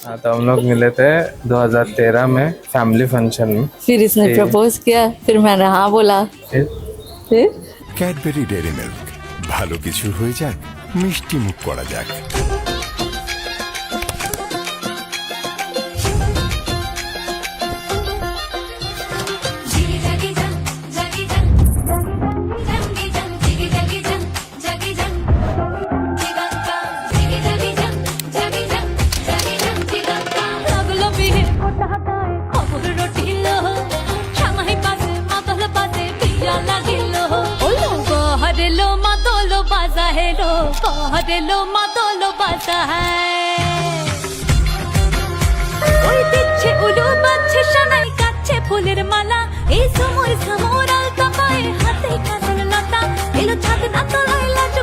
हाँ, तो हम लोग मिले थे 2013 में फैमिली फंक्शन में। फिर इसने प्रपोज किया, फिर मैंने हाँ बोला। फिर ক্যাডবেরি ডেয়ারি মিল্ক, ভালো কিছু হয়ে যাক, মিষ্টি মুখ করা যাক। হেলো মাদলো বাজা ওই দিচ্ছে উলু বাজছে সানাই কাচ্ছে ফুলের মালা এই সময় সমর আলতা পায়ে হাতে কাজল লতা এলো ছাদ না তোলায় লাজ